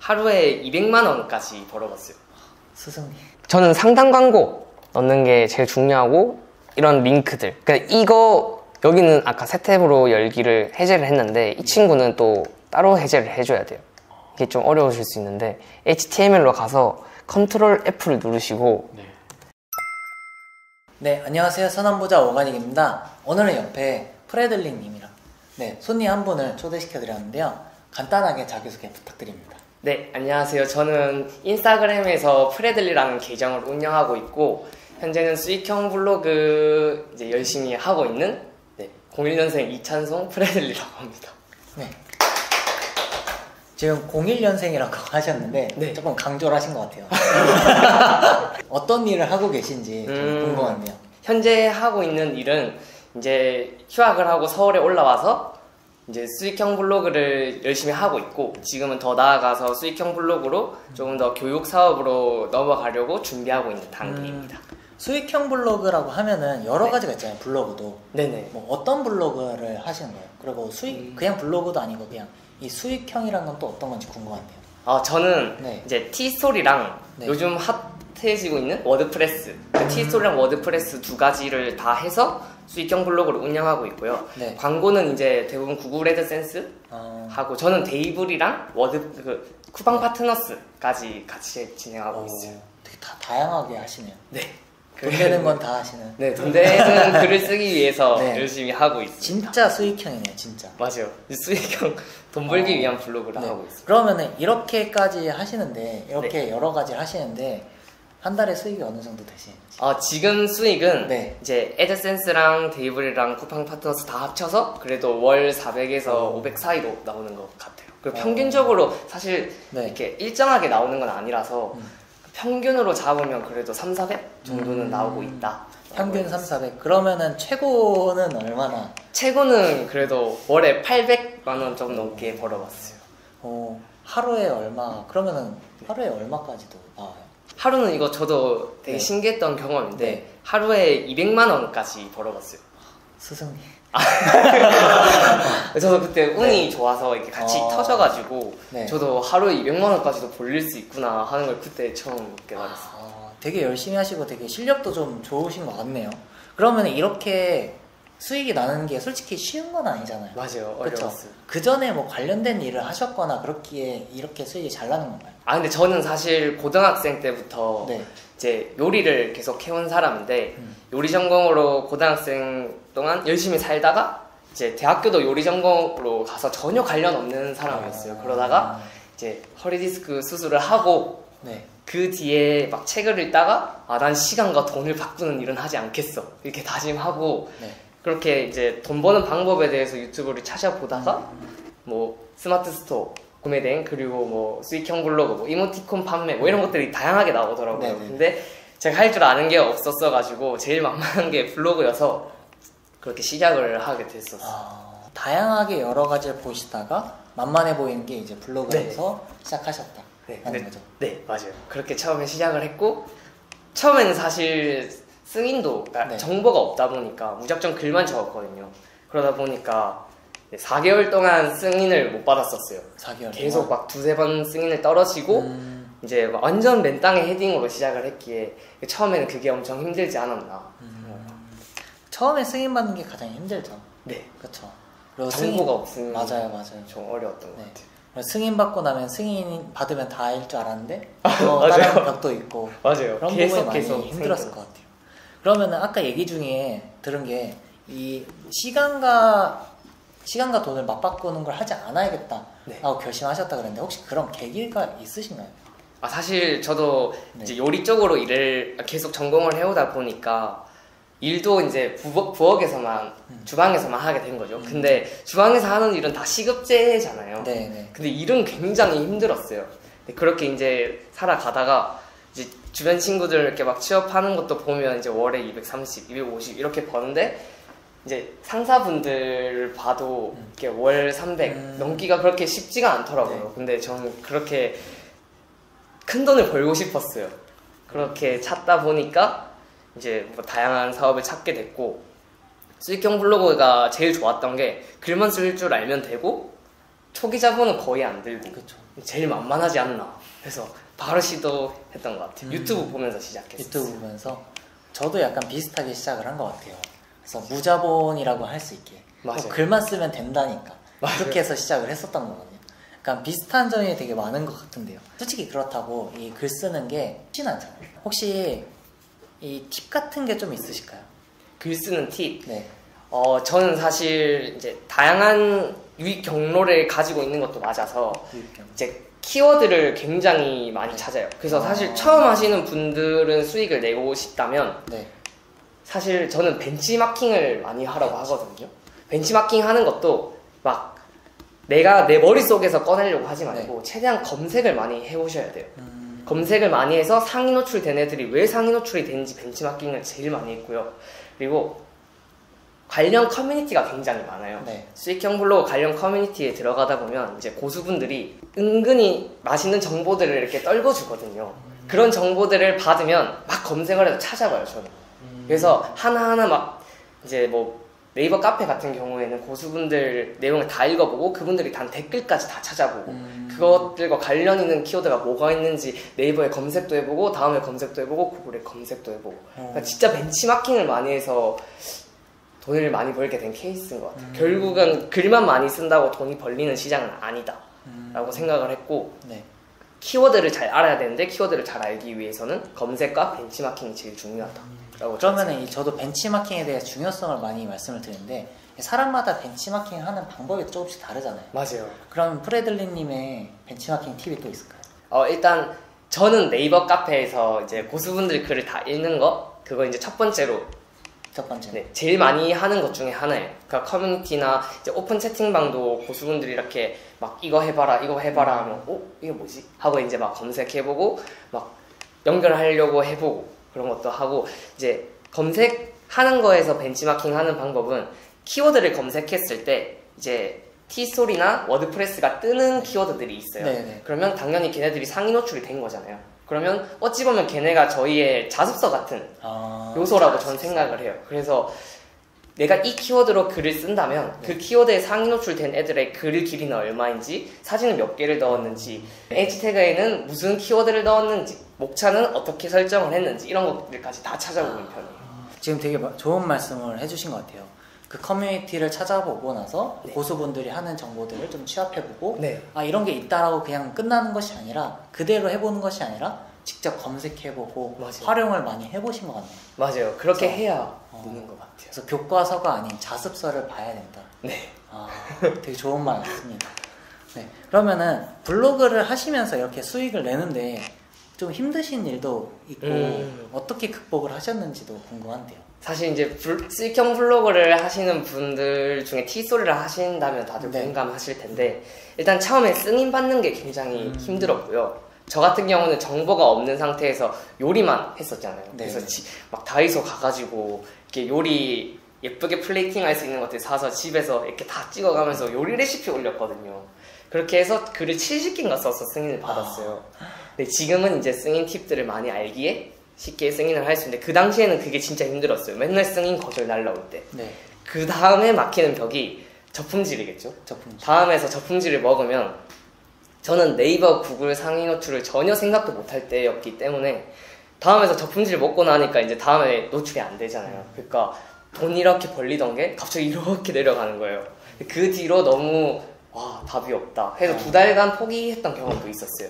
하루에 200만 원까지 벌어봤어요. 스승님. 저는 상단 광고 넣는 게 제일 중요하고 이런 링크들. 그러니까 이거 여기는 아까 세 탭으로 열기를 해제를 했는데 이 친구는 또 따로 해제를 해줘야 돼요. 이게 좀 어려우실 수 있는데 HTML로 가서 컨트롤 F를 누르시고 네, 안녕하세요. 선한부자 오가닉입니다. 오늘은 옆에 프레들링님이랑 손님 한 분을 초대시켜 드렸는데요. 간단하게 자기소개 부탁드립니다. 네, 안녕하세요. 저는 인스타그램에서 프레들리라는 계정을 운영하고 있고 현재는 수익형 블로그 이제 열심히 하고 있는 01년생 이찬송 프레들리라고 합니다. 네. 지금 01년생이라고 하셨는데 조금 강조를 하신 것 같아요. 어떤 일을 하고 계신지 좀 궁금한데요. 현재 하고 있는 일은 이제 휴학을 하고 서울에 올라와서 이제 수익형 블로그를 열심히 하고 있고 지금은 더 나아가서 수익형 블로그로 조금 더 교육 사업으로 넘어가려고 준비하고 있는 단계입니다. 수익형 블로그라고 하면은 여러 가지가 있잖아요. 블로그도. 네네. 뭐 어떤 블로그를 하시는 거예요? 그리고 그냥 블로그도 아니고 그냥 이 수익형이란 건 또 어떤 건지 궁금한데요. 저는 이제 티스토리랑 요즘 핫해지고 있는 워드프레스, 티스토리랑 워드프레스 두 가지를 다 해서 수익형 블로그를 운영하고 있고요. 광고는 이제 대부분 구글 애드센스 하고 저는 데이블이랑 쿠팡 파트너스까지 같이 진행하고 있어요. 되게 다 다양하게 하시네요. 네. 돈 되는 건 다 하시는. 네, 돈 되는 글을 쓰기 위해서 열심히 하고 있습니다. 진짜 수익형이네요, 진짜. 맞아요. 수익형, 돈 벌기 위한 블로그를 하고 있습니다. 그러면은 이렇게까지 하시는데, 이렇게 여러 가지를 하시는데, 한 달에 수익이 어느 정도 되시는지? 지금 수익은 이제 애드센스랑 데이블이랑 쿠팡 파트너스 다 합쳐서 그래도 월 400에서 500 사이로 나오는 것 같아요. 그리고 평균적으로 사실 이렇게 일정하게 나오는 건 아니라서 평균으로 잡으면 그래도 3, 400 정도는 나오고 있다. 평균 3, 400. 그러면은 최고는 얼마나? 최고는 그래도 월에 800만 원 좀 넘게 벌어봤어요. 하루에 얼마? 그러면은 하루에 얼마까지도 나와요? 하루는 이거 저도 되게 신기했던 경험인데 하루에 200만 원까지 벌어봤어요. 스승님. 저도 그때 운이 좋아서 이렇게 같이 터져가지고 저도 하루에 200만 원까지도 벌릴 수 있구나 하는 걸 그때 처음 깨달았어요. 되게 열심히 하시고 되게 실력도 좀 좋으신 것 같네요. 그러면 이렇게 수익이 나는 게 솔직히 쉬운 건 아니잖아요. 맞아요. 어려웠어요. 그 전에 뭐 관련된 일을 하셨거나 그렇기에 이렇게 수익이 잘 나는 건가요? 근데 저는 사실 고등학생 때부터 이제 요리를 계속 해온 사람인데 요리 전공으로 고등학생 동안 열심히 살다가 이제 대학교도 요리 전공으로 가서 전혀 관련 없는 사람이었어요. 그러다가 이제 허리 디스크 수술을 하고 그 뒤에 막 책을 읽다가 난 시간과 돈을 바꾸는 일은 하지 않겠어 이렇게 다짐하고 그렇게 이제 돈 버는 방법에 대해서 유튜브를 찾아보다가 뭐 스마트 스토어 구매된 그리고 뭐 수익형 블로그 뭐 이모티콘 판매 뭐 이런 것들이 다양하게 나오더라고요. 근데 제가 할 줄 아는 게 없었어 가지고 제일 만만한 게 블로그여서 그렇게 시작을 하게 됐었어요. 다양하게 여러 가지를 보시다가 만만해 보이는 게 이제 블로그에서 시작하셨다 하는 거죠? 네, 맞아요. 그렇게 처음에 시작을 했고 처음에는 사실 승인도 정보가 없다 보니까 무작정 글만 적었거든요. 그러다 보니까 4개월 동안 승인을 못 받았었어요. 4개월 계속 막 두세 번 승인을 떨어지고 이제 막 완전 맨 땅에 헤딩으로 시작을 했기에 처음에는 그게 엄청 힘들지 않았나. 처음에 승인 받는 게 가장 힘들죠. 네, 그렇죠. 정보가 없으면 맞아요. 좀 어려웠던 것 같아요. 승인 받고 나면 승인 받으면 다 할 줄 알았는데 또 다른 벽도 있고 맞아요. 그런 부분이 많이 힘들었을 것 같아요. 그러면은 아까 얘기 중에 들은 게 이 시간과 돈을 맞바꾸는 걸 하지 않아야겠다 라고 결심하셨다 그랬는데 혹시 그런 계기가 있으신가요? 사실 저도 이제 요리 쪽으로 일을 계속 전공을 해오다 보니까 일도 이제 부엌에서만 주방에서만 하게 된 거죠. 근데 주방에서 하는 일은 다 시급제잖아요. 근데 일은 굉장히 힘들었어요. 그렇게 이제 살아가다가 이제 주변 친구들 이렇게 막 취업하는 것도 보면 이제 월에 230, 250 이렇게 버는데 이제 상사분들을 봐도 이렇게 월 300 넘기가 그렇게 쉽지가 않더라고요. 근데 저는 그렇게 큰 돈을 벌고 싶었어요. 그렇게 찾다 보니까 이제 뭐 다양한 사업을 찾게 됐고 수익형 블로그가 제일 좋았던 게 글만 쓸 줄 알면 되고 초기자본은 거의 안 들고 그쵸. 제일 만만하지 않나 해서 바로 시도했던 것 같아요. 유튜브 보면서 시작했어요. 유튜브 보면서 저도 약간 비슷하게 시작을 한 것 같아요. 그래서 무자본이라고 할 수 있게 글만 쓰면 된다니까 그렇게 해서 시작을 했었던 거거든요. 약간 비슷한 점이 되게 많은 것 같은데요. 솔직히 그렇다고 이 글 쓰는 게 쉽진 않잖아요. 혹시 이 팁 같은 게 좀 있으실까요? 글 쓰는 팁? 네. 저는 사실 이제 다양한 유익 경로를 가지고 있는 것도 맞아서 이제 키워드를 굉장히 많이 찾아요. 그래서 사실 처음 하시는 분들은 수익을 내고 싶다면 사실 저는 벤치마킹을 많이 하라고 하거든요. 벤치마킹 하는 것도 막 내가 내 머릿속에서 꺼내려고 하지 말고 최대한 검색을 많이 해보셔야 돼요. 검색을 많이 해서 상위 노출된 애들이 왜 상위 노출이 되는지 벤치마킹을 제일 많이 했고요. 그리고 관련 커뮤니티가 굉장히 많아요. 수익형 블로그 관련 커뮤니티에 들어가다 보면 이제 고수분들이 은근히 맛있는 정보들을 이렇게 떨궈주거든요. 그런 정보들을 받으면 막 검색을 해서 찾아봐요, 저는. 그래서 하나하나 막 이제 뭐 네이버 카페 같은 경우에는 고수분들 내용을 다 읽어보고 그분들이 단 댓글까지 다 찾아보고 그것들과 관련 있는 키워드가 뭐가 있는지 네이버에 검색도 해보고 다음에 검색도 해보고 구글에 검색도 해보고 그러니까 진짜 벤치마킹을 많이 해서 돈을 많이 벌게 된 케이스인 것 같아요. 결국은 글만 많이 쓴다고 돈이 벌리는 시장은 아니다 라고 생각을 했고 키워드를 잘 알아야 되는데 키워드를 잘 알기 위해서는 검색과 벤치마킹이 제일 중요하다. 그러면은 저도 벤치마킹에 대해 중요성을 많이 말씀을 드리는데 사람마다 벤치마킹 하는 방법이 조금씩 다르잖아요. 맞아요. 그럼 프레들리님의 벤치마킹 팁이 또 있을까요? 일단 저는 네이버 카페에서 이제 고수분들 글을 다 읽는 거 그거 이제 첫 번째로 제일 많이 하는 것 중에 하나예요. 그러니까 커뮤니티나 이제 오픈 채팅방도 고수분들이 이렇게 막 이거 해봐라 하면 이게 뭐지? 하고 이제 막 검색해보고 막 연결하려고 해보고 그런 것도 하고 이제 검색하는 거에서 벤치마킹 하는 방법은 키워드를 검색했을 때 이제 티스토리나 워드프레스가 뜨는 키워드들이 있어요. 그러면 당연히 걔네들이 상위 노출이 된 거잖아요. 그러면 어찌 보면 걔네가 저희의 자습서 같은 요소라고 저는 생각을 해요. 그래서 내가 이 키워드로 글을 쓴다면 그 키워드에 상위 노출된 애들의 글 길이는 얼마인지, 사진을 몇 개를 넣었는지, H 태그에는 무슨 키워드를 넣었는지, 목차는 어떻게 설정을 했는지 이런 것들까지 다 찾아보는 편이에요. 지금 되게 좋은 말씀을 해주신 것 같아요. 그 커뮤니티를 찾아보고 나서 고수분들이 하는 정보들을 좀 취합해보고 이런 게 있다라고 그냥 끝나는 것이 아니라 그대로 해보는 것이 아니라 직접 검색해보고 활용을 많이 해보신 것 같네요. 맞아요. 그렇게 해야 있는 것 같아요. 그래서 교과서가 아닌 자습서를 봐야 된다. 되게 좋은 말 같습니다. 그러면은 블로그를 하시면서 이렇게 수익을 내는데 좀 힘드신 일도 있고 어떻게 극복을 하셨는지도 궁금한데요. 사실 이제 수익형 블로그를 하시는 분들 중에 티소리를 하신다면 다들 공감하실 텐데 일단 처음에 승인 받는 게 굉장히 힘들었고요. 저 같은 경우는 정보가 없는 상태에서 요리만 했었잖아요. 그래서 막 다이소 가가지고 이렇게 요리 예쁘게 플레이팅 할 수 있는 것들 사서 집에서 이렇게 다 찍어가면서 요리 레시피 올렸거든요. 그렇게 해서 글을 70개인가 써서 승인을 받았어요. 근데 지금은 이제 승인 팁들을 많이 알기에 쉽게 승인을 할 수 있는데 그 당시에는 그게 진짜 힘들었어요. 맨날 승인 거절 날라올 때. 그 다음에 막히는 벽이 저품질이겠죠. 다음에서 저품질을 먹으면 저는 네이버, 구글 상위 노출을 전혀 생각도 못할 때였기 때문에 다음에서 저품질 먹고 나니까 이제 다음에 노출이 안 되잖아요. 그러니까 돈 이렇게 벌리던 게 갑자기 이렇게 내려가는 거예요. 그 뒤로 너무 답이 없다 해서 2달간 포기했던 경험도 있었어요.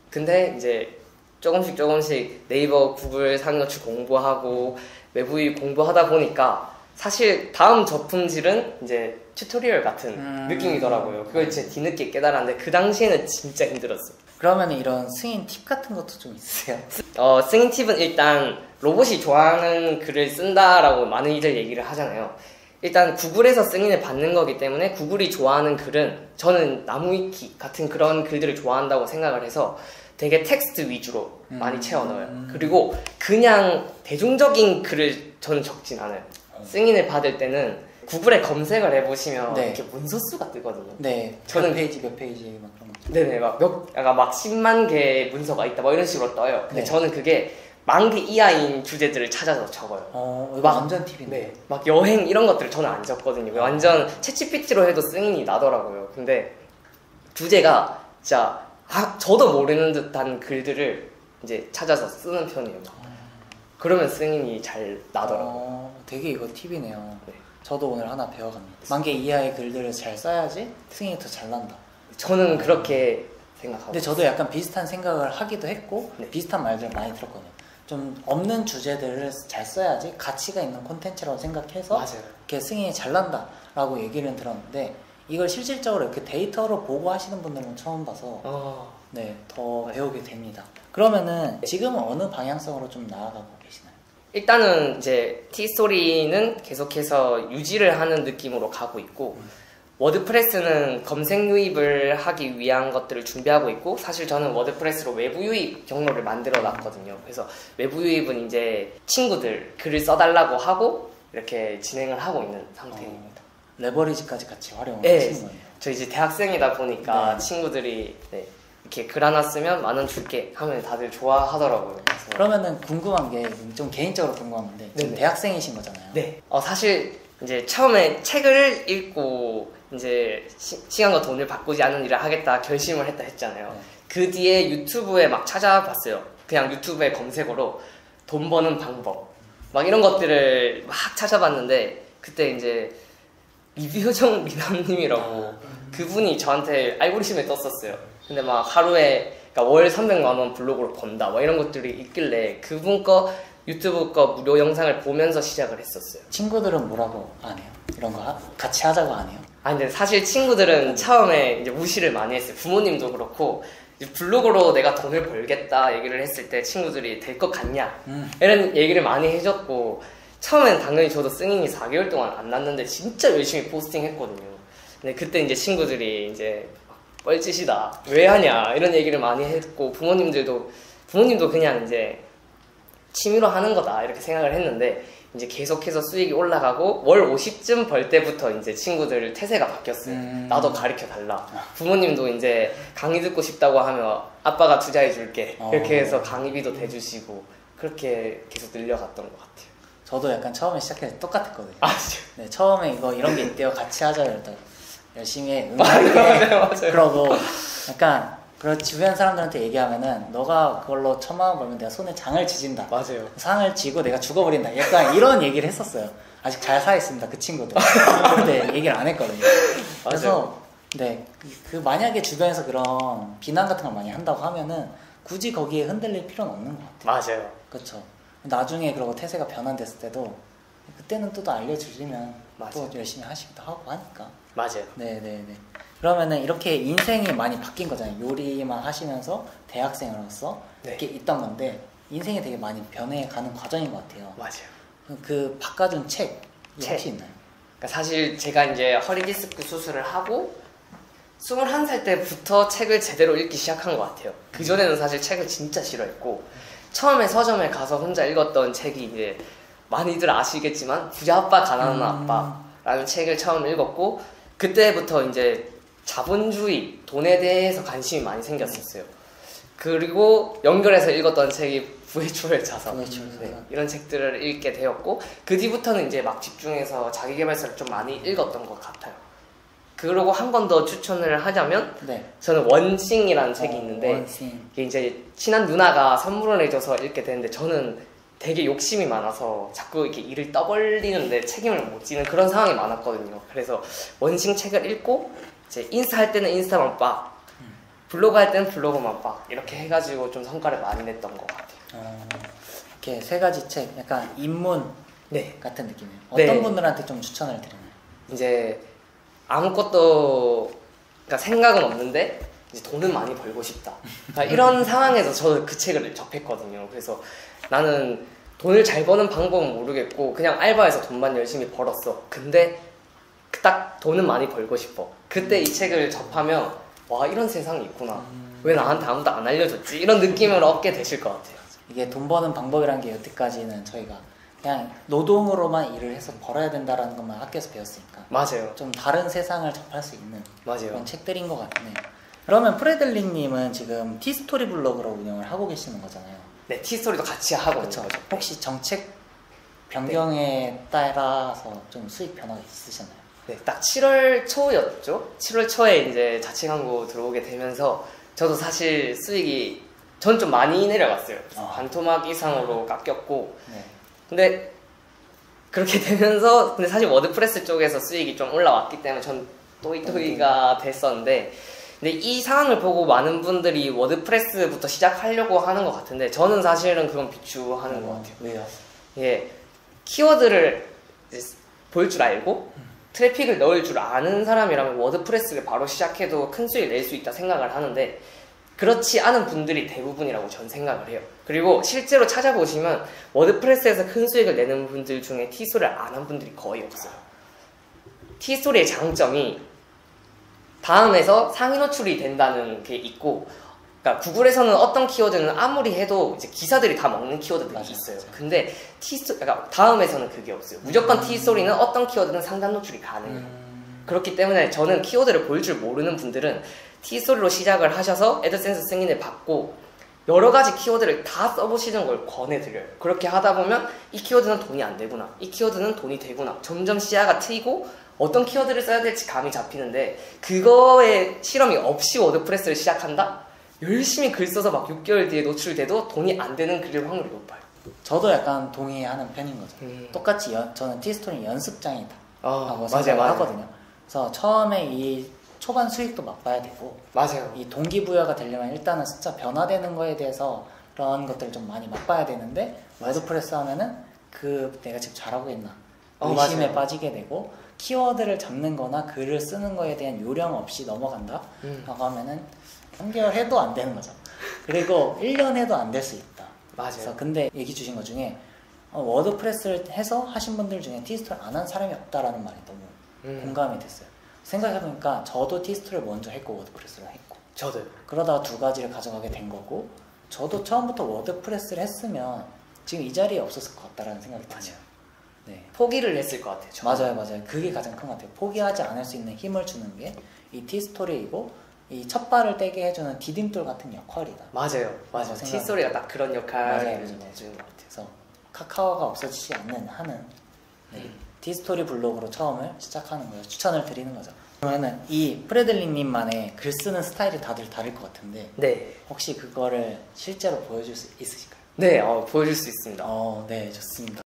근데 이제 조금씩 네이버, 구글 상위 노출 공부하고 외부인 공부하다 보니까 사실 다음 저품질은 이제 튜토리얼 같은 느낌이더라고요. 그걸 이제 뒤늦게 깨달았는데 그 당시에는 진짜 힘들었어요. 그러면 이런 승인 팁 같은 것도 좀 있으세요? 승인 팁은 일단 로봇이 좋아하는 글을 쓴다라고 많은 이들 얘기를 하잖아요. 일단 구글에서 승인을 받는 거기 때문에 구글이 좋아하는 글은 저는 나무위키 같은 그런 글들을 좋아한다고 생각을 해서 되게 텍스트 위주로 많이 채워넣어요. 그리고 그냥 대중적인 글을 저는 적진 않아요. 승인을 받을 때는 구글에 검색을 해보시면 이렇게 문서수가 뜨거든요. 저는 몇 페이지 막 그런 거. 네네, 막 10만 개의 문서가 있다, 뭐 이런 식으로 떠요. 근데 저는 그게 10,000개 이하인 주제들을 찾아서 적어요. 이거 완전 팁이네. 막 여행 이런 것들을 저는 안 적거든요. 완전 챗GPT로 해도 승인이 나더라고요. 근데 주제가 진짜 저도 모르는 듯한 글들을 이제 찾아서 쓰는 편이에요. 그러면 승인이 잘 나더라고요. 되게 이거 팁이네요. 네. 저도 오늘 하나 배워갑니다. 만개 이하의 글들을 잘 써야지 승인이 더 잘 난다. 저는 그렇게 생각하고. 근데 저도 약간 비슷한 생각을 하기도 했고 네. 비슷한 말들을 많이 들었거든요. 좀 없는 주제들을 잘 써야지 가치가 있는 콘텐츠라고 생각해서 맞아요. 이렇게 승인이 잘 난다라고 얘기를 들었는데 이걸 실질적으로 이렇게 데이터로 보고 하시는 분들은 처음 봐서 네, 더 배우게 됩니다. 그러면은 지금은 어느 방향성으로 좀 나아가고 계시나요? 일단은 이제 티스토리는 계속해서 유지를 하는 느낌으로 가고 있고 워드프레스는 검색 유입을 하기 위한 것들을 준비하고 있고 사실 저는 워드프레스로 외부 유입 경로를 만들어 놨거든요. 그래서 외부 유입은 이제 친구들 글을 써달라고 하고 이렇게 진행을 하고 있는 상태입니다. 레버리지까지 같이 활용을 네, 하시는 거예요? 저 이제 대학생이다 보니까 네. 친구들이 네, 이렇게 글 하나 쓰면 10,000원 줄게 하면 다들 좋아하더라고요. 그래서 그러면은 궁금한 게 좀 개인적으로 궁금한 건데 지금 네네. 대학생이신 거잖아요. 네. 사실 이제 처음에 책을 읽고 이제 시간과 돈을 바꾸지 않는 일을 하겠다 결심을 했다 했잖아요. 네. 그 뒤에 유튜브에 막 찾아봤어요. 그냥 유튜브에 검색어로 돈 버는 방법 막 이런 것들을 막 찾아봤는데 그때 이제 이효정 미남님이라고 그분이 저한테 알고리즘에 떴었어요. 근데 막 하루에 그러니까 월 300만 원 블로그로 번다 막 이런 것들이 있길래 그분 거 유튜브 거 무료 영상을 보면서 시작을 했었어요. 친구들은 뭐라고 안 해요? 이런 거 같이 하자고 안 해요? 근데 사실 친구들은 처음에 이제 무시를 많이 했어요. 부모님도 그렇고 이제 블로그로 내가 돈을 벌겠다 얘기를 했을 때 친구들이 될 것 같냐 이런 얘기를 많이 해줬고 처음엔 당연히 저도 승인이 4개월 동안 안 났는데 진짜 열심히 포스팅 했거든요. 근데 그때 이제 친구들이 이제 뻘짓이다 왜 하냐 이런 얘기를 많이 했고 부모님도 그냥 이제 취미로 하는 거다 이렇게 생각을 했는데 이제 계속해서 수익이 올라가고 월 50쯤 벌 때부터 이제 친구들 태세가 바뀌었어요. 나도 가르쳐 달라. 부모님도 이제 강의 듣고 싶다고 하면 아빠가 투자해 줄게 이렇게 해서 강의비도 대주시고 그렇게 계속 늘려갔던 것 같아요. 저도 약간 처음에 시작해서 똑같았거든요. 진짜? 네, 처음에 이런 게 있대요. 같이 하자 이랬더니 열심히 해. 맞아요. 그러고 약간 주변 사람들한테 얘기하면은 너가 그걸로 1,000만 원 벌면 내가 손에 장을 지진다. 맞아요. 상을 쥐고 내가 죽어버린다. 약간 이런 얘기를 했었어요. 아직 잘 살아있습니다. 그 친구도. 근데 얘기를 안 했거든요. 그래서 네, 만약에 주변에서 그런 비난 같은 걸 많이 한다고 하면은 굳이 거기에 흔들릴 필요는 없는 것 같아요. 맞아요. 그렇죠. 나중에 그러고 태세가 변환됐을 때도 그때는 또 알려주시면 맞아요. 또 열심히 하시기도 하고 하니까. 맞아요. 네네네. 그러면은 이렇게 인생이 많이 바뀐 거잖아요. 요리만 하시면서 대학생으로서 네. 이렇게 있던 건데 인생이 되게 많이 변해가는 과정인 것 같아요. 맞아요. 그 바꿔준 책 혹시 있나요? 그러니까 사실 제가 이제 허리디스크 수술을 하고 21살 때부터 책을 제대로 읽기 시작한 것 같아요. 그전에는 사실 책을 진짜 싫어했고 처음에 서점에 가서 혼자 읽었던 책이 이제 많이들 아시겠지만 부자 아빠 가난한 아빠라는 책을 처음 읽었고 그때부터 이제 자본주의, 돈에 대해서 관심이 많이 생겼었어요. 그리고 연결해서 읽었던 책이 부의 초월 자산 네, 이런 책들을 읽게 되었고 그 뒤부터는 이제 막 집중해서 자기계발서를 좀 많이 읽었던 것 같아요. 그러고 한 번 더 추천을 하자면 네. 저는 원싱이라는 책이 있는데 원싱. 이게 이제 친한 누나가 선물을 해줘서 읽게 되는데 저는 되게 욕심이 많아서 자꾸 이렇게 일을 떠벌리는데 책임을 못 지는 그런 상황이 많았거든요. 그래서 원싱 책을 읽고 이제 인스타 할 때는 인스타만 빡 블로그 할 때는 블로그만 빡 이렇게 해가지고 좀 성과를 많이 냈던 것 같아요. 이렇게 세 가지 책 약간 입문 네. 같은 느낌이에요. 어떤 네. 분들한테 좀 추천을 드리나요? 이제 아무것도 그러니까 생각은 없는데 이제 돈은 많이 벌고 싶다. 그러니까 이런 상황에서 저도 그 책을 접했거든요. 그래서 나는 돈을 잘 버는 방법은 모르겠고 그냥 알바해서 돈만 열심히 벌었어. 근데 딱 돈은 많이 벌고 싶어. 그때 이 책을 접하면 와 이런 세상이 있구나. 왜 나한테 아무도 안 알려줬지? 이런 느낌을 얻게 되실 것 같아요. 이게 돈 버는 방법이라는 게 여태까지는 저희가 그냥 노동으로만 일을 해서 벌어야 된다는 것만 학교에서 배웠으니까 맞아요. 좀 다른 세상을 접할 수 있는 맞아요. 그런 책들인 것 같네요. 그러면 프레들링님은 지금 티스토리 블로그로 운영을 하고 계시는 거잖아요. 네, 티스토리도 같이 하고 그렇죠. 있는 거죠. 혹시 정책 변경에 따라서 좀 수익 변화가 있으셨나요? 네, 딱 7월 초였죠. 7월 초에 이제 자체 광고 들어오게 되면서 저도 사실 수익이 전 좀 많이 내려갔어요. 반토막 이상으로 깎였고. 네. 근데 그렇게 되면서 근데 사실 워드프레스 쪽에서 수익이 좀 올라왔기 때문에 전 또이또이가 됐었는데, 근데 이 상황을 보고 많은 분들이 워드프레스부터 시작하려고 하는 것 같은데 저는 사실은 그건 비추하는 것 같아요. 왜요? 예, 키워드를 볼 줄 알고 트래픽을 넣을 줄 아는 사람이라면 워드프레스를 바로 시작해도 큰 수익을 낼 수 있다 생각을 하는데, 그렇지 않은 분들이 대부분이라고 전 생각을 해요. 그리고 실제로 찾아보시면 워드프레스에서 큰 수익을 내는 분들 중에 티스토리를 안 한 분들이 거의 없어요. 티스토리의 장점이 다음에서 상위 노출이 된다는 게 있고, 그러니까 구글에서는 어떤 키워드는 아무리 해도 이제 기사들이 다 먹는 키워드들이 있어요. 근데 그러니까 다음에서는 그게 없어요. 무조건 티스토리는 어떤 키워드는 상단 노출이 가능해요. 그렇기 때문에 저는 키워드를 볼 줄 모르는 분들은 티스토리로 시작을 하셔서 애드센스 승인을 받고 여러 가지 키워드를 다 써보시는 걸 권해드려요. 그렇게 하다 보면 이 키워드는 돈이 안 되구나, 이 키워드는 돈이 되구나, 점점 시야가 트이고 어떤 키워드를 써야 될지 감이 잡히는데, 그거에 실험이 없이 워드프레스를 시작한다? 열심히 글 써서 막 6개월 뒤에 노출돼도 돈이 안 되는 글일 확률이 높아요. 저도 약간 동의하는 편인 거죠. 똑같이 저는 티스토리 연습장이다 하고 생각을 하거든요. 그래서 처음에 이 초반 수익도 맛봐야 되고, 맞아요. 이 동기부여가 되려면 일단은 숫자 변화되는 거에 대해서 그런 것들을 좀 많이 맛봐야 되는데, 워드프레스 하면은 내가 지금 잘하고 있나 의심에 빠지게 되고, 키워드를 잡는 거나 글을 쓰는 거에 대한 요령 없이 넘어간다 라고 하면은 3개월 해도 안 되는 거죠. 그리고 1년 해도 안 될 수 있다. 맞아요. 그래서 근데 얘기 주신 것 중에 워드프레스를 해서 하신 분들 중에 티스토리 안 한 사람이 없다라는 말이 너무 공감이 됐어요. 생각해보니까 저도 티스토리를 먼저 했고 워드프레스를 했고, 저도요. 그러다가 두 가지를 가져가게 된 거고, 저도 처음부터 워드프레스를 했으면 지금 이 자리에 없었을 것 같다라는 생각이 드네요. 네. 포기를 했을 것 같아요. 맞아요. 그게 가장 큰 것 같아요. 포기하지 않을 수 있는 힘을 주는 게 이 티스토리이고, 이 첫 발을 떼게 해주는 디딤돌 같은 역할이다. 맞아요. 티스토리가 딱 그런 역할을 해주는 것 같아요. 그래서 카카오가 없어지지 않는 한은 티스토리 블로그로 처음을 시작하는 거예요. 추천을 드리는 거죠. 그러면은 이 프레들링님만의 글 쓰는 스타일이 다들 다를 것 같은데, 네. 혹시 그거를 실제로 보여줄 수 있으실까요? 네, 보여줄 수 있습니다. 네, 좋습니다.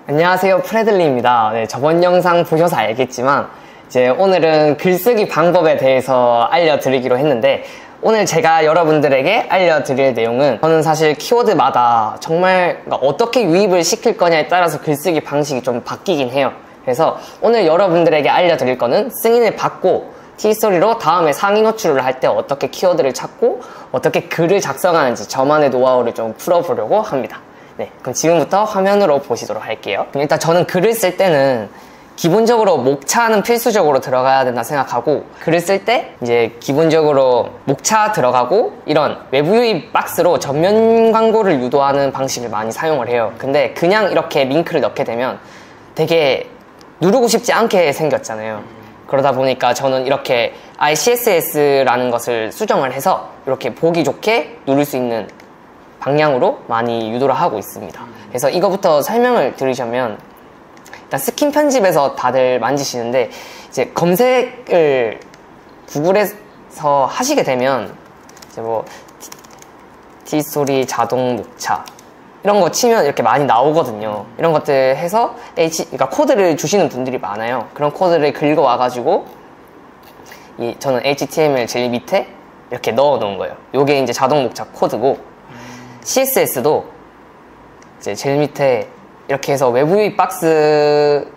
안녕하세요, 프레들링입니다. 네, 저번 영상 보셔서 알겠지만 이제 오늘은 글쓰기 방법에 대해서 알려드리기로 했는데, 오늘 제가 여러분들에게 알려드릴 내용은, 저는 사실 키워드마다 정말 어떻게 유입을 시킬 거냐에 따라서 글쓰기 방식이 좀 바뀌긴 해요. 그래서 오늘 여러분들에게 알려드릴 거는 승인을 받고 티스토리로 다음에 상위 노출을 할 때 어떻게 키워드를 찾고 어떻게 글을 작성하는지 저만의 노하우를 좀 풀어보려고 합니다. 네, 그럼 지금부터 화면으로 보시도록 할게요. 일단 저는 글을 쓸 때는 기본적으로 목차는 필수적으로 들어가야 된다 생각하고, 글을 쓸 때 이제 기본적으로 목차 들어가고 이런 외부 유입 박스로 전면 광고를 유도하는 방식을 많이 사용을 해요. 근데 그냥 이렇게 링크를 넣게 되면 되게 누르고 싶지 않게 생겼잖아요. 그러다 보니까 저는 이렇게 아예 CSS라는 것을 수정을 해서 이렇게 보기 좋게 누를 수 있는 방향으로 많이 유도를 하고 있습니다. 그래서 이거부터 설명을 드리자면, 일단 스킨 편집에서 다들 만지시는데, 이제 검색을 구글에서 하시게 되면 이제 뭐 티스토리 자동 목차 이런 거 치면 이렇게 많이 나오거든요. 이런 것들 해서 그러니까 코드를 주시는 분들이 많아요. 그런 코드를 긁어 와가지고 저는 HTML 제일 밑에 이렇게 넣어 놓은 거예요. 요게 이제 자동 목차 코드고, CSS도 이제 제일 밑에 이렇게 해서 외부 유입 박스를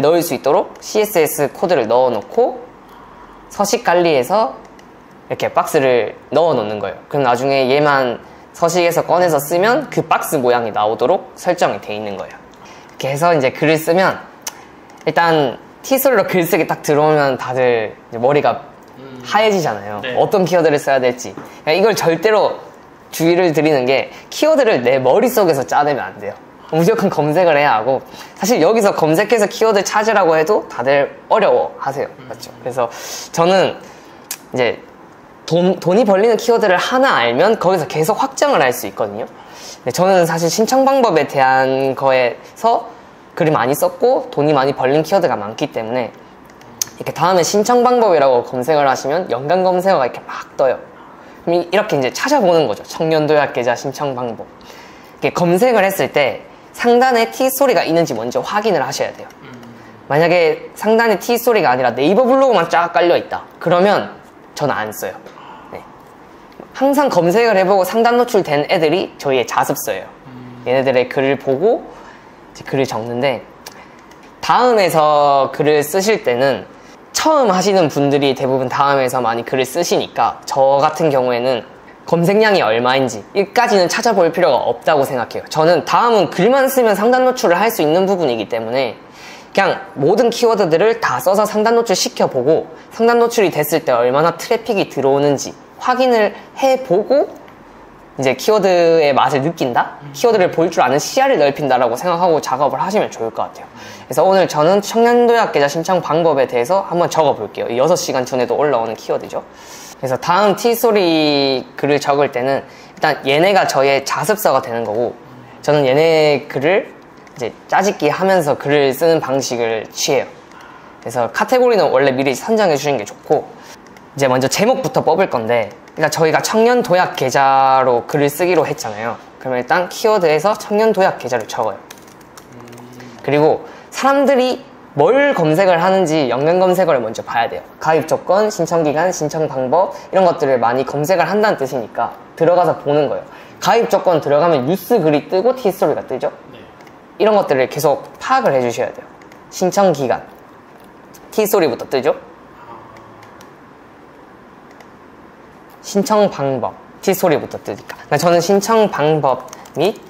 넣을 수 있도록 CSS 코드를 넣어 놓고 서식 관리해서 이렇게 박스를 넣어 놓는 거예요. 그럼 나중에 얘만 서식에서 꺼내서 쓰면 그 박스 모양이 나오도록 설정이 돼 있는 거예요. 이렇게 해서 이제 글을 쓰면, 일단 티스토리로 글쓰기 딱 들어오면 다들 이제 머리가 하얘지잖아요. 네. 어떤 키워드를 써야 될지. 그러니까 이걸 절대로 주의를 드리는 게, 키워드를 내 머릿속에서 짜내면 안 돼요. 무조건 검색을 해야 하고, 사실 여기서 검색해서 키워드 찾으라고 해도 다들 어려워 하세요. 맞죠? 그래서 저는 이제 돈이 벌리는 키워드를 하나 알면 거기서 계속 확장을 할 수 있거든요. 근데 저는 사실 신청 방법에 대한 거에서 글을 많이 썼고 돈이 많이 벌린 키워드가 많기 때문에 이렇게 다음에 신청 방법이라고 검색을 하시면 연관 검색어가 이렇게 막 떠요. 그럼 이렇게 이제 찾아보는 거죠. 청년도약 계좌 신청 방법. 이렇게 검색을 했을 때 상단에 T스토리가 있는지 먼저 확인을 하셔야 돼요. 만약에 상단에 T스토리가 아니라 네이버 블로그만 쫙 깔려있다. 그러면 저는 안 써요. 네. 항상 검색을 해보고 상단 노출된 애들이 저희의 자습서예요. 얘네들의 글을 보고 이제 글을 적는데, 다음에서 글을 쓰실 때는 처음 하시는 분들이 대부분 다음에서 많이 글을 쓰시니까 저 같은 경우에는 검색량이 얼마인지 여기까지는 찾아볼 필요가 없다고 생각해요. 저는 다음은 글만 쓰면 상단 노출을 할 수 있는 부분이기 때문에 그냥 모든 키워드들을 다 써서 상단 노출 시켜보고 상단 노출이 됐을 때 얼마나 트래픽이 들어오는지 확인을 해보고 이제 키워드의 맛을 느낀다? 키워드를 볼 줄 아는 시야를 넓힌다라고 생각하고 작업을 하시면 좋을 것 같아요. 그래서 오늘 저는 청년도약 계좌 신청 방법에 대해서 한번 적어볼게요. 6시간 전에도 올라오는 키워드죠. 그래서 다음 T스토리 글을 적을 때는 일단 얘네가 저의 자습서가 되는 거고, 저는 얘네 글을 이제 짜집기 하면서 글을 쓰는 방식을 취해요. 그래서 카테고리는 원래 미리 선정해 주시는 게 좋고, 이제 먼저 제목부터 뽑을 건데, 일단 저희가 청년도약 계좌로 글을 쓰기로 했잖아요. 그러면 일단 키워드에서 청년도약 계좌를 적어요. 그리고 사람들이 뭘 검색을 하는지 연관 검색어를 먼저 봐야 돼요. 가입 조건, 신청 기간, 신청 방법 이런 것들을 많이 검색을 한다는 뜻이니까 들어가서 보는 거예요. 가입 조건 들어가면 뉴스 글이 뜨고 T스토리가 뜨죠. 이런 것들을 계속 파악을 해주셔야 돼요. 신청 기간, T스토리부터 뜨죠. 신청 방법, T스토리부터 뜨니까. 그러니까 저는 신청 방법 및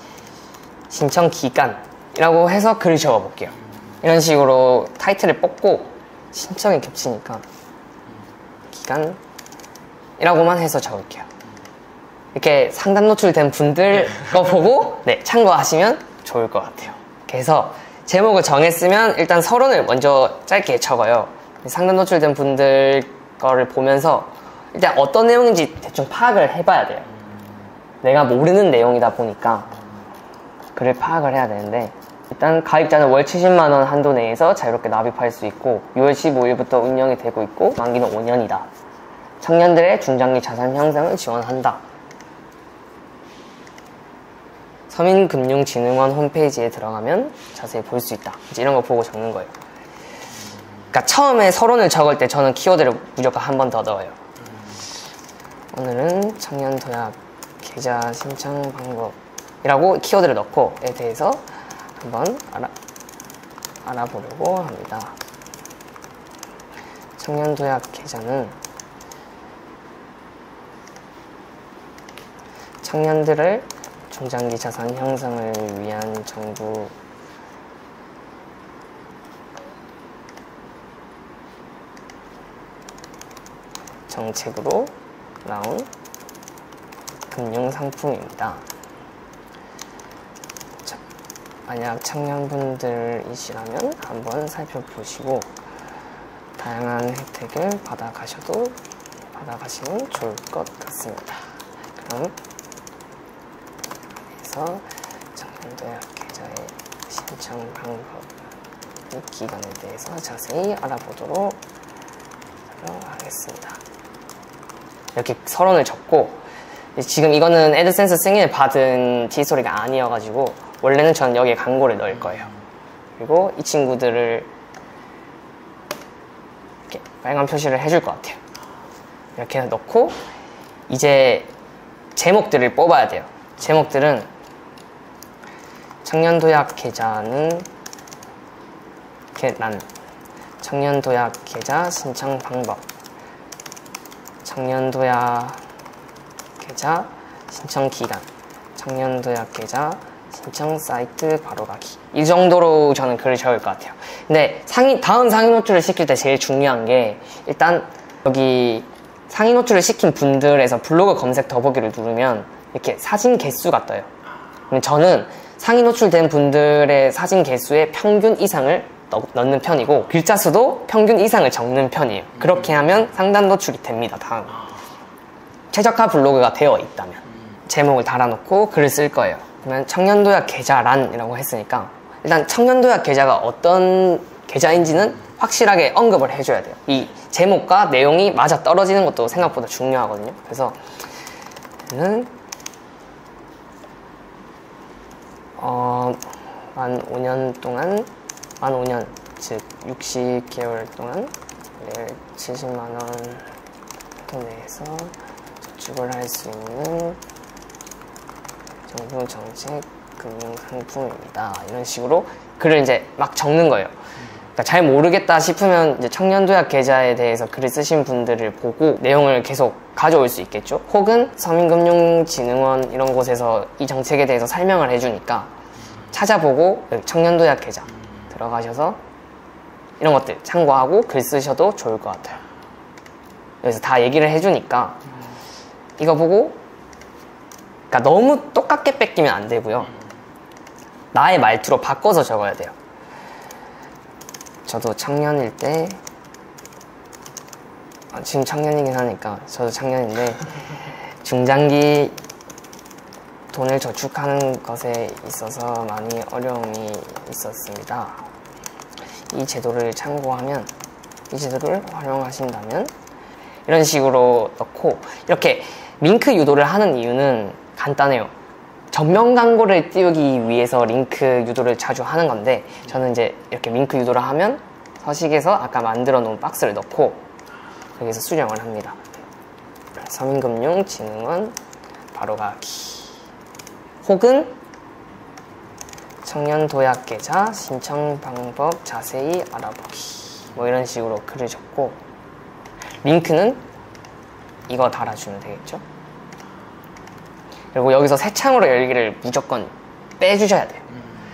신청 기간이라고 해서 글을 적어볼게요. 이런 식으로 타이틀을 뽑고 신청이 겹치니까 기간이라고만 해서 적을게요. 이렇게 상단 노출된 분들 거 보고 네, 참고하시면 좋을 것 같아요. 그래서 제목을 정했으면 일단 서론을 먼저 짧게 적어요. 상단 노출된 분들 거를 보면서 일단 어떤 내용인지 대충 파악을 해봐야 돼요. 내가 모르는 내용이다 보니까 글을 파악을 해야 되는데, 일단 가입자는 월 70만원 한도 내에서 자유롭게 납입할 수 있고 6월 15일부터 운영이 되고 있고 만기는 5년이다. 청년들의 중장기 자산 형성을 지원한다. 서민금융진흥원 홈페이지에 들어가면 자세히 볼 수 있다. 이제 이런 거 보고 적는 거예요. 그러니까 처음에 서론을 적을 때 저는 키워드를 무조건 한 번 더 넣어요. 오늘은 청년도약 계좌 신청 방법이라고 키워드를 넣고에 대해서 한번 알아보려고 합니다. 청년도약 계좌는 청년들을 중장기 자산 형성을 위한 정부 정책으로 나온 금융상품입니다. 만약 청년분들이시라면 한번 살펴보시고 다양한 혜택을 받아가시면 좋을 것 같습니다. 그럼 그래서 청년도약 계좌의 신청 방법 및 기간에 대해서 자세히 알아보도록 하겠습니다. 이렇게 서론을 적고, 지금 이거는 애드센스 승인을 받은 T스토리가 아니어가지고 원래는 저는 여기에 광고를 넣을 거예요. 그리고 이 친구들을 이렇게 빨간 표시를 해줄 것 같아요. 이렇게 넣고 이제 제목들을 뽑아야 돼요. 제목들은 청년도약 계좌는 청년도약 계좌 신청 방법, 청년도약 계좌 신청 기간, 청년도약 계좌 신청 사이트 바로가기. 이 정도로 저는 글을 적을 것 같아요. 근데 다음 상위 노출을 시킬 때 제일 중요한 게, 일단 여기 상위 노출을 시킨 분들에서 블로그 검색 더보기를 누르면 이렇게 사진 개수가 떠요. 저는 상위 노출된 분들의 사진 개수의 평균 이상을 넣는 편이고 글자 수도 평균 이상을 적는 편이에요. 그렇게 하면 상단 노출이 됩니다. 다음 최적화 블로그가 되어 있다면 제목을 달아놓고 글을 쓸 거예요. 그러면 청년도약 계좌란이라고 했으니까 일단 청년도약 계좌가 어떤 계좌인지는 확실하게 언급을 해줘야 돼요. 이 제목과 내용이 맞아 떨어지는 것도 생각보다 중요하거든요. 그래서 만 5년 동안, 만 5년, 즉 60개월 동안 70만 원 내에서 저축을 할 수 있는 정부 정책 금융 상품입니다. 이런 식으로 글을 이제 막 적는 거예요. 그러니까 잘 모르겠다 싶으면 이제 청년도약 계좌에 대해서 글을 쓰신 분들을 보고 내용을 계속 가져올 수 있겠죠. 혹은 서민금융진흥원 이런 곳에서 이 정책에 대해서 설명을 해주니까 찾아보고 청년도약 계좌 들어가셔서 이런 것들 참고하고 글 쓰셔도 좋을 것 같아요. 그래서 다 얘기를 해주니까 이거 보고 그러니까 너무 똑같게 뺏기면 안 되고요. 나의 말투로 바꿔서 적어야 돼요. 저도 청년일 때 지금 청년이긴 하니까 저도 청년인데 중장기 돈을 저축하는 것에 있어서 많이 어려움이 있었습니다. 이 제도를 참고하면, 이 제도를 활용하신다면 이런 식으로 넣고, 이렇게 링크 유도를 하는 이유는 간단해요. 전면 광고를 띄우기 위해서 링크 유도를 자주 하는 건데, 저는 이제 이렇게 링크 유도를 하면 서식에서 아까 만들어 놓은 박스를 넣고 여기서 수령을 합니다. 서민금융진흥원 바로가기, 혹은 청년도약계좌 신청 방법 자세히 알아보기, 뭐 이런 식으로 글을 적고, 링크는 이거 달아주면 되겠죠. 그리고 여기서 새 창으로 열기를 무조건 빼주셔야 돼요.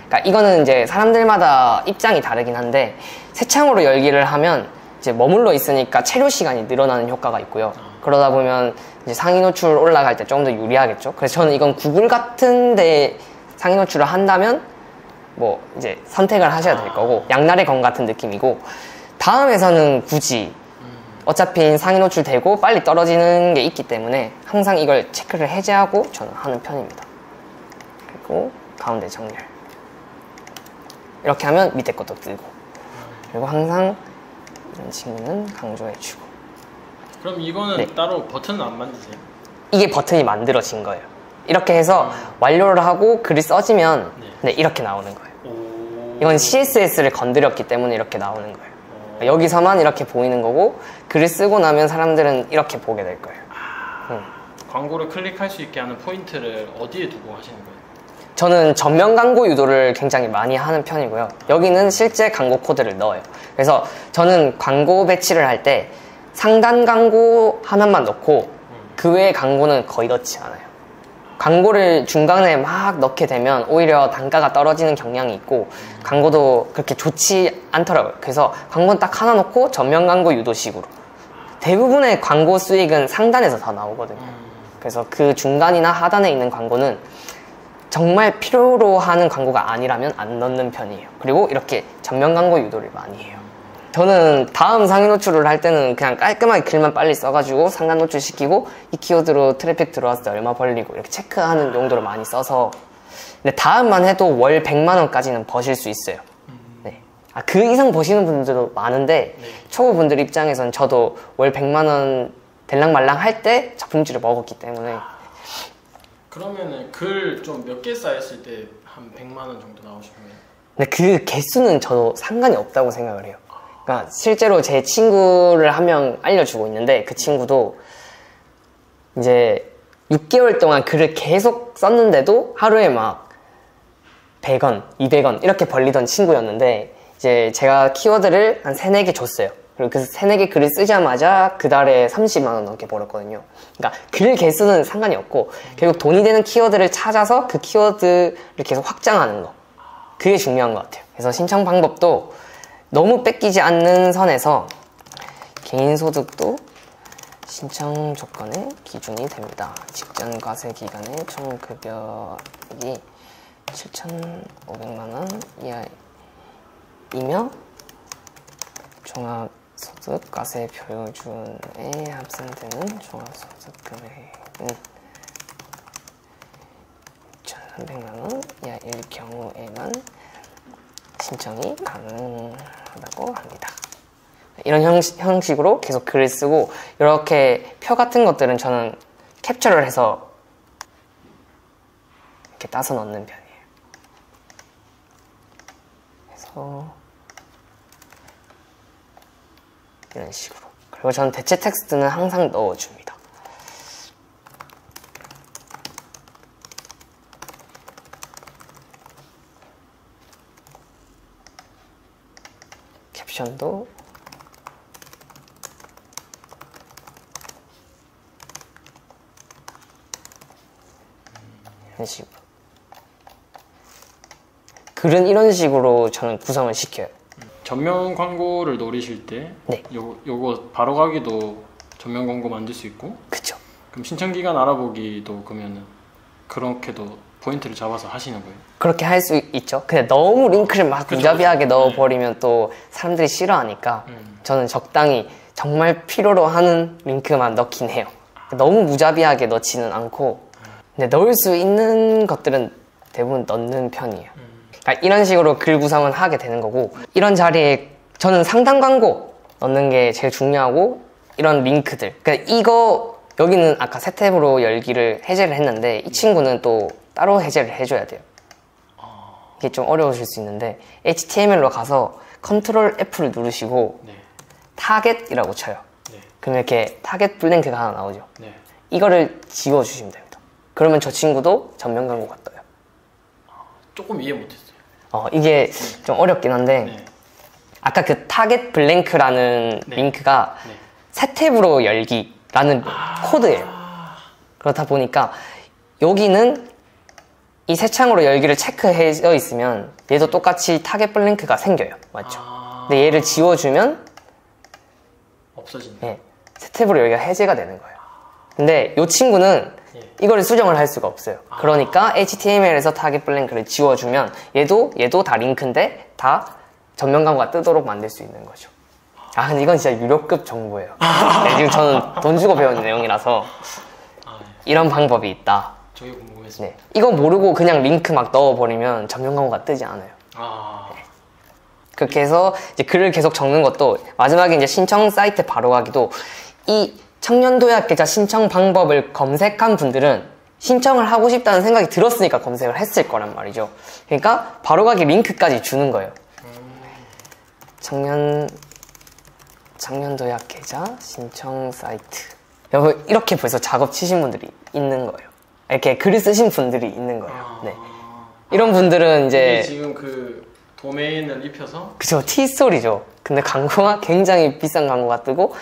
그러니까 이거는 이제 사람들마다 입장이 다르긴 한데, 새 창으로 열기를 하면 이제 머물러 있으니까 체류 시간이 늘어나는 효과가 있고요. 그러다 보면 이제 상위 노출 올라갈 때 좀 더 유리하겠죠. 그래서 저는 이건 구글 같은데 상위 노출을 한다면 뭐 이제 선택을 하셔야 될 거고, 양날의 검 같은 느낌이고, 다음에서는 굳이 어차피 상위 노출되고 빨리 떨어지는 게 있기 때문에 항상 이걸 체크를 해제하고 저는 하는 편입니다. 그리고 가운데 정렬, 이렇게 하면 밑에 것도 뜨고, 그리고 항상 이런 친구는 강조해주고. 그럼 이거는 네. 따로 버튼은 안 만드세요? 이게 버튼이 만들어진 거예요. 이렇게 해서 완료를 하고 글이 써지면 네, 이렇게 나오는 거예요. 이건 CSS를 건드렸기 때문에 이렇게 나오는 거예요. 여기서만 이렇게 보이는 거고, 글을 쓰고 나면 사람들은 이렇게 보게 될 거예요. 광고를 클릭할 수 있게 하는 포인트를 어디에 두고 하시는 거예요? 저는 전면 광고 유도를 굉장히 많이 하는 편이고요. 여기는 실제 광고 코드를 넣어요. 그래서 저는 광고 배치를 할 때 상단 광고 화면만 넣고 그 외의 광고는 거의 넣지 않아요. 광고를 중간에 막 넣게 되면 오히려 단가가 떨어지는 경향이 있고 광고도 그렇게 좋지 않더라고요. 그래서 광고는 딱 하나 넣고 전면 광고 유도식으로. 대부분의 광고 수익은 상단에서 다 나오거든요. 그래서 그 중간이나 하단에 있는 광고는 정말 필요로 하는 광고가 아니라면 안 넣는 편이에요. 그리고 이렇게 전면 광고 유도를 많이 해요. 저는 다음 상위 노출을 할 때는 그냥 깔끔하게 글만 빨리 써가지고 상단 노출 시키고, 이 키워드로 트래픽 들어왔을 때 얼마 벌리고 이렇게 체크하는 용도로 많이 써서, 근데 다음만 해도 월 100만 원까지는 버실 수 있어요. 네. 그 이상 버시는 분들도 많은데 초보분들 입장에서는 저도 월 100만 원 될랑말랑 할 때 작품질을 먹었기 때문에. 그러면은 글 좀 몇 개 쌓였을 때 한 100만 원 정도 나오시면? 근데 그 개수는 저도 상관이 없다고 생각을 해요. 그러니까 실제로 제 친구를 한 명 알려주고 있는데, 그 친구도 이제 6개월 동안 글을 계속 썼는데도 하루에 막 100원, 200원 이렇게 벌리던 친구였는데, 이제 제가 키워드를 한 3, 4개 줬어요. 그리고 그 3, 4개 글을 쓰자마자 그 달에 30만 원 넘게 벌었거든요. 그러니까 글 개수는 상관이 없고, 결국 돈이 되는 키워드를 찾아서 그 키워드를 계속 확장하는 거, 그게 중요한 것 같아요. 그래서 신청 방법도 너무 뺏기지 않는 선에서 개인소득도 신청 조건의 기준이 됩니다. 직전 과세 기간의 총 급여액이 7,500만 원 이하이며 종합소득과세 표준에 합산되는 종합소득 금액은 1,300만 원 이하일 경우에만 신청이 가능하다고 합니다. 이런 형식으로 계속 글을 쓰고, 이렇게 표 같은 것들은 저는 캡처를 해서 이렇게 따서 넣는 편이에요. 그래서 이런 식으로. 그리고 저는 대체 텍스트는 항상 넣어줍니다. 캡션도 이런 식으로. 글은 이런 식으로 저는 구성을 시켜요. 전면 광고를 노리실 때 네. 요거 바로 가기도 전면 광고 만들 수 있고, 그쵸. 그럼 신청 기간 알아보기도 그러면은 그렇게도 포인트를 잡아서 하시는 거예요? 그렇게 할 수 있죠. 근데 너무 링크를 막 무자비하게 넣어버리면 또 사람들이 싫어하니까 저는 적당히 정말 필요로 하는 링크만 넣긴 해요. 너무 무자비하게 넣지는 않고, 근데 넣을 수 있는 것들은 대부분 넣는 편이에요. 그러니까 이런 식으로 글 구성은 하게 되는 거고, 이런 자리에 저는 상단 광고 넣는 게 제일 중요하고, 이런 링크들. 그러니까 이거 여기는 아까 새 탭으로 열기를 해제를 했는데 이 친구는 또 따로 해제를 해줘야 돼요. 이게 좀 어려우실 수 있는데 HTML로 가서 컨트롤 F를 누르시고 네. 타겟이라고 쳐요. 네. 그러면 이렇게 타겟 블랭크가 하나 나오죠. 네. 이거를 지워주시면 됩니다. 그러면 저 친구도 전면 광고가 떠요. 조금 이해 못했어요. 이게 좀 어렵긴 한데 네. 아까 그 타겟 블랭크라는 네. 링크가 네. 새 탭으로 열기라는 코드예요. 그렇다 보니까 여기는 이 새 창으로 열기를 체크해져 있으면 얘도 똑같이 타겟 블랭크가 생겨요. 맞죠? 근데 얘를 지워주면 없어진다. 예, 새 탭으로 열기가 해제가 되는 거예요. 근데 이 친구는 이거를 수정을 할 수가 없어요. 그러니까 HTML에서 타겟 블랭크를 지워주면 얘도 다 링크인데 다 전면 광고가 뜨도록 만들 수 있는 거죠. 근데 이건 진짜 유료급 정보예요. 네, 지금 저는 돈 주고 배운 내용이라서 이런 방법이 있다. 저게 궁금했어요. 네, 이거 모르고 그냥 링크 막 넣어버리면 전면 광고가 뜨지 않아요. 네. 그렇게 해서 이제 글을 계속 적는 것도, 마지막에 이제 신청 사이트 바로 가기도, 이 청년도약 계좌 신청 방법을 검색한 분들은 신청을 하고 싶다는 생각이 들었으니까 검색을 했을 거란 말이죠. 그러니까 바로 가기 링크까지 주는 거예요. 청년도약 계좌 신청 사이트. 여러분, 이렇게 벌써 작업 치신 분들이 있는 거예요. 이렇게 글을 쓰신 분들이 있는 거예요. 네. 이런 분들은 이제 지금 그 도메인을 입혀서, 그쵸, 티스토리죠. 근데 광고가 굉장히 비싼 광고가 뜨고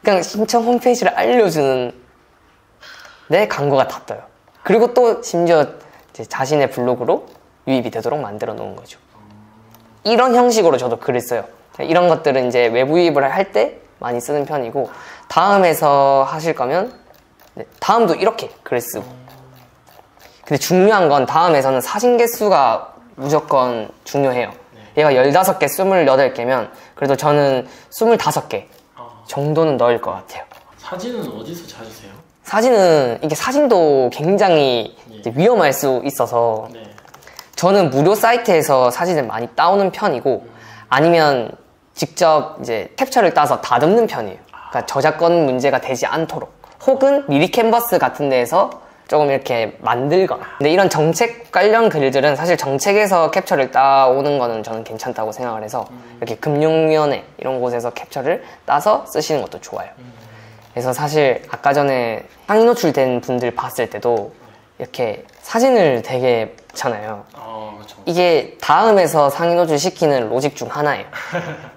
그냥 신청 홈페이지를 알려주는 내 광고가 다 떠요. 그리고 또 심지어 이제 자신의 블로그로 유입이 되도록 만들어 놓은 거죠. 이런 형식으로 저도 글을 써요. 이런 것들은 이제 외부 유입을 할 때 많이 쓰는 편이고, 다음에서 하실 거면 다음도 이렇게 글을 쓰고. 근데 중요한 건 다음에서는 사진 개수가 무조건 중요해요. 얘가 15개, 28개면 그래도 저는 25개 정도는 넣을 것 같아요. 사진은 어디서 찾으세요? 사진은, 이게 사진도 굉장히 이제 위험할 수 있어서 저는 무료 사이트에서 사진을 많이 따오는 편이고, 아니면 직접 이제 캡처를 따서 다듬는 편이에요. 그러니까 저작권 문제가 되지 않도록. 혹은 미리 캔버스 같은 데에서 조금 이렇게 만들거나. 근데 이런 정책 관련 글들은 사실 정책에서 cap처를 따오는 거는 저는 괜찮다고 생각을 해서 이렇게 금융위원회 이런 곳에서 캡처를 따서 쓰시는 것도 좋아요. 그래서 사실 아까 전에 상위 노출된 분들 봤을 때도 이렇게 사진을 되게 잖아요. 그렇죠. 이게 다음에서 상위 노출 시키는 로직 중 하나예요.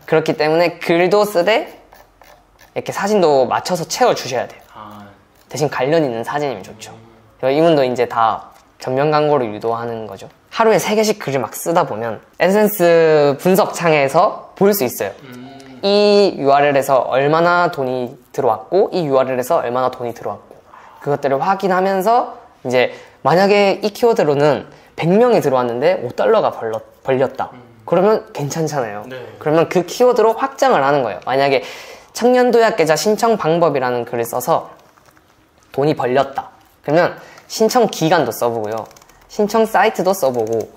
그렇기 때문에 글도 쓰되 이렇게 사진도 맞춰서 채워주셔야 돼요. 대신 관련 있는 사진이면 좋죠. 이분도 이제 다 전면 광고를 유도하는 거죠. 하루에 3개씩 글을 막 쓰다 보면 애센스 분석 창에서 볼 수 있어요. 이 URL에서 얼마나 돈이 들어왔고 이 URL에서 얼마나 돈이 들어왔고, 그것들을 확인하면서 이제 만약에 이 키워드로는 100명이 들어왔는데 $5가 벌렸다. 그러면 괜찮잖아요. 그러면 그 키워드로 확장을 하는 거예요. 만약에 청년도약 계좌 신청 방법이라는 글을 써서 돈이 벌렸다. 그러면 신청 기간도 써보고요. 신청 사이트도 써보고,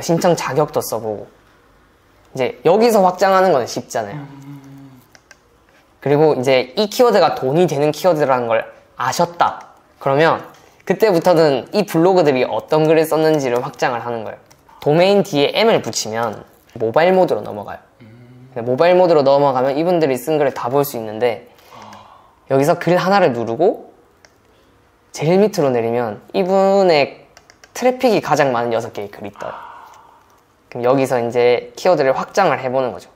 신청 자격도 써보고, 이제 여기서 확장하는 건 쉽잖아요. 그리고 이제 이 키워드가 돈이 되는 키워드라는 걸 아셨다. 그러면 그때부터는 이 블로그들이 어떤 글을 썼는지를 확장을 하는 거예요. 도메인 뒤에 M을 붙이면 모바일 모드로 넘어가요. 모바일 모드로 넘어가면 이분들이 쓴 글을 다 볼 수 있는데 여기서 글 하나를 누르고 제일 밑으로 내리면 이분의 트래픽이 가장 많은 6개의 글이 떠요. 그럼 여기서 이제 키워드를 확장을 해보는 거죠.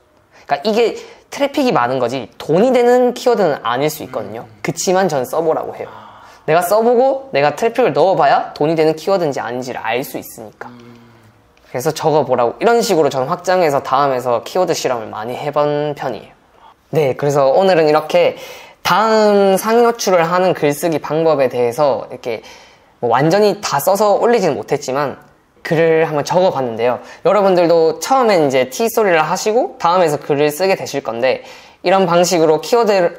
그러니까 이게 트래픽이 많은 거지 돈이 되는 키워드는 아닐 수 있거든요. 그치만 전 써보라고 해요. 내가 써보고 내가 트래픽을 넣어봐야 돈이 되는 키워드인지 아닌지를 알 수 있으니까. 그래서 적어보라고 이런 식으로 전 확장해서 다음에서 키워드 실험을 많이 해본 편이에요. 네, 그래서 오늘은 이렇게 다음 상위 노출을 하는 글쓰기 방법에 대해서 이렇게 뭐 완전히 다 써서 올리지는 못했지만 글을 한번 적어봤는데요. 여러분들도 처음엔 이제 T소리를 하시고 다음에서 글을 쓰게 되실 건데 이런 방식으로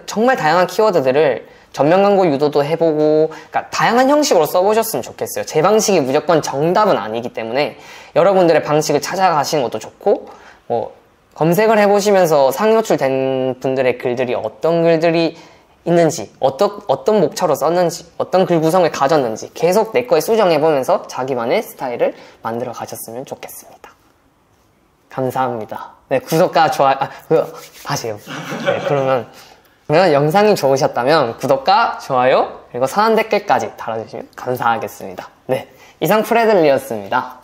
정말 다양한 키워드들을 전면 광고 유도도 해보고 그러니까 다양한 형식으로 써보셨으면 좋겠어요. 제 방식이 무조건 정답은 아니기 때문에 여러분들의 방식을 찾아가시는 것도 좋고 뭐 검색을 해보시면서 상위 노출된 분들의 글들이 어떤 글들이 있는지 어떤 목차로 썼는지 어떤 글 구성을 가졌는지 계속 내 거에 수정해보면서 자기만의 스타일을 만들어 가셨으면 좋겠습니다. 감사합니다. 네, 구독과 좋아요 다시요. 네, 그러면 영상이 좋으셨다면 구독과 좋아요 그리고 선한 댓글까지 달아주시면 감사하겠습니다. 네, 이상 프레들리였습니다.